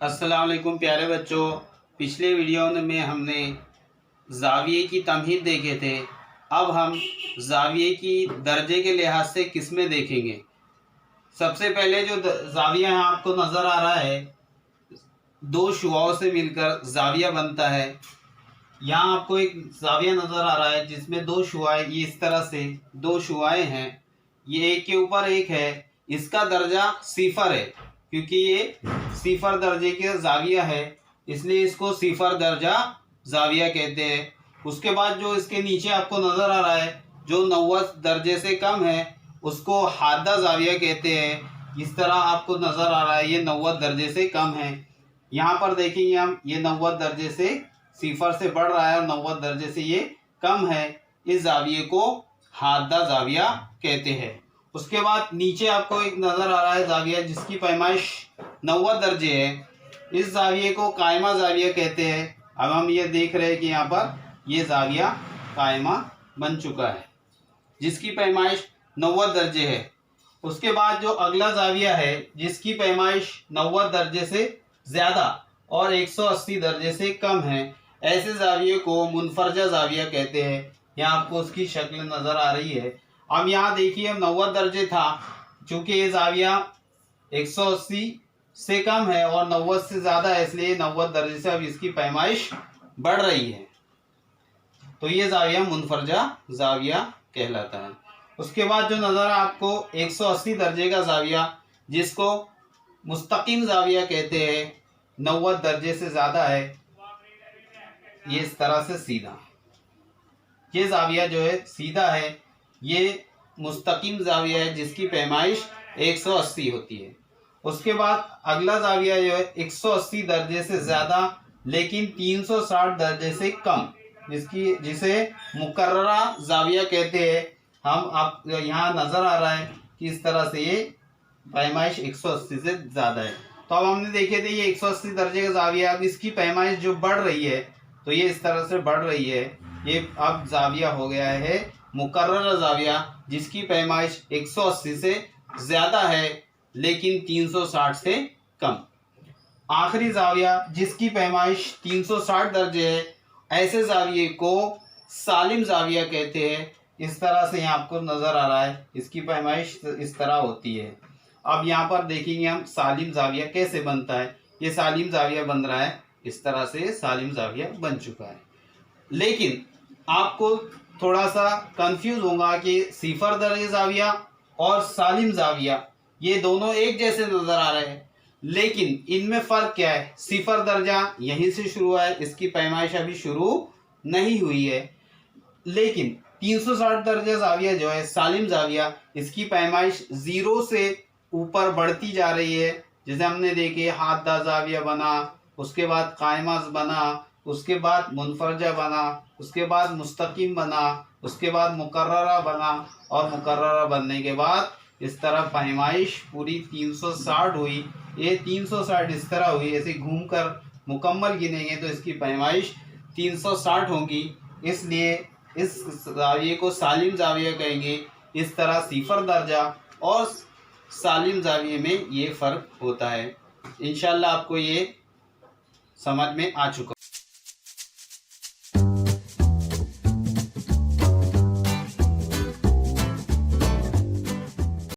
अस्सलाम वालेकुम प्यारे बच्चों। पिछले वीडियो में हमने ज़ाविये की तमहीद देखे थे। अब हम ज़ाविये की दर्जे के लिहाज से किस्में देखेंगे। सबसे पहले जो ज़ाविया यहाँ आपको नज़र आ रहा है, दो शुआओं से मिलकर ज़ाविया बनता है। यहाँ आपको एक ज़ाविया नज़र आ रहा है जिसमें दो शुआएँ, ये इस तरह से दो शुआएँ हैं, ये एक के ऊपर एक है। इसका दर्जा सिफर है क्योंकि ये सिफर दर्जे के ज़ाविया है, इसलिए इसको सिफर दर्जा ज़ाविया कहते हैं। उसके बाद जो इसके नीचे आपको नज़र आ रहा है जो 90 दर्जे से कम है उसको हादा ज़ाविया कहते हैं। इस तरह आपको नज़र आ रहा है ये 90 दर्जे से कम है। यहाँ पर देखेंगे हम, ये 90 दर्जे से सिफर से बढ़ रहा है और 90 दर्जे से ये कम है। इस ज़ाविये को हादा ज़ाविया कहते हैं। उसके बाद नीचे आपको एक नज़र आ रहा है ज़ाविया जिसकी पैमाइश 90 दर्जे है। इस ज़ाविये को कायमा ज़ाविया कहते हैं। अब हम ये देख रहे हैं कि यहाँ पर ये ज़ाविया कायमा बन चुका है जिसकी पैमाइश 90 दर्जे है। उसके बाद जो अगला ज़ाविया है जिसकी पैमाइश 90 दर्जे से ज़्यादा और 180 दर्जे से कम है, ऐसे ज़ाविये को मुनफरजा ज़ाविया कहते हैं। यहाँ आपको उसकी शक्ल नज़र आ रही है। अब यहाँ देखिए, हम 90 दर्जे था, चूँकि ये ज़ाविया 180 से कम है और 90 से ज़्यादा है, इसलिए 90 दर्जे से अब इसकी पैमाइश बढ़ रही है, तो ये ज़ाविया मुनफरजा ज़ाविया कहलाता है। उसके बाद जो नज़र आपको 180 दर्जे का ज़ाविया जिसको मुस्तकीम ज़ाविया कहते हैं, 90 दर्जे से ज़्यादा है, ये इस तरह से सीधा, ये ज़ाविया जो है सीधा है, ये मुस्तकीम ज़ाविया है जिसकी पैमाइश 180 होती है। उसके बाद अगला ज़ाविया जो है 180 दर्जे से ज़्यादा लेकिन 360 दर्जे से कम, जिसे मुकर्ररा ज़ाविया कहते हैं। हम आप यहाँ नज़र आ रहा है कि इस तरह से ये पैमाइश 180 से ज़्यादा है। तो अब हमने देखे थे ये 180 दर्जे का ज़ाविया, अब इसकी पैमाइश जो बढ़ रही है तो ये इस तरह से बढ़ रही है। ये अब ज़ाविया हो गया है मुकर्ररा ज़ाविया जिसकी पैमाइश 180 से ज़्यादा है लेकिन 360 से कम। आखिरी ज़ाविया जिसकी पैमाइश 360 दर्जे है, ऐसे ज़ाविये को सालिम ज़ाविया कहते हैं। इस तरह से यहाँ आपको नज़र आ रहा है, इसकी पैमाइश इस तरह होती है। अब यहाँ पर देखेंगे हम सालिम ज़ाविया कैसे बनता है। ये सालिम ज़ाविया बन रहा है, इस तरह से सालिम ज़ाविया बन चुका है। लेकिन आपको थोड़ा सा कंफ्यूज होगा कि सिफर दर्जे ज़ाविया और सालिम ज़ाविया ये दोनों एक जैसे नज़र आ रहे हैं, लेकिन इनमें फ़र्क क्या है। सिफर दर्जा यहीं से शुरू है, इसकी पैमाइश अभी शुरू नहीं हुई है, लेकिन 360 दर्जे ज़ाविया जो है सालिम ज़ाविया, इसकी पैमाइश 0 से ऊपर बढ़ती जा रही है। जैसे हमने देखे हादा ज़ाविया बना, उसके बाद कायमा बना, उसके बाद मुनफरजा बना, उसके बाद मुस्तकीम बना, उसके बाद मुकर्ररा बना, और मुकर्ररा बनने के बाद इस तरह पैमाइश पूरी 360 हुई। ये 360 इस तरह हुई, ऐसे घूमकर मुकम्मल गिनेंगे तो इसकी पैमाइश 360 होगी, इसलिए इस ज़ाविये को सालिम ज़ाविया कहेंगे। इस तरह सिफर दर्जा और सालिम ज़ाविये में ये फ़र्क होता है। इंशाअल्लाह आपको ये समझ में आ चुका।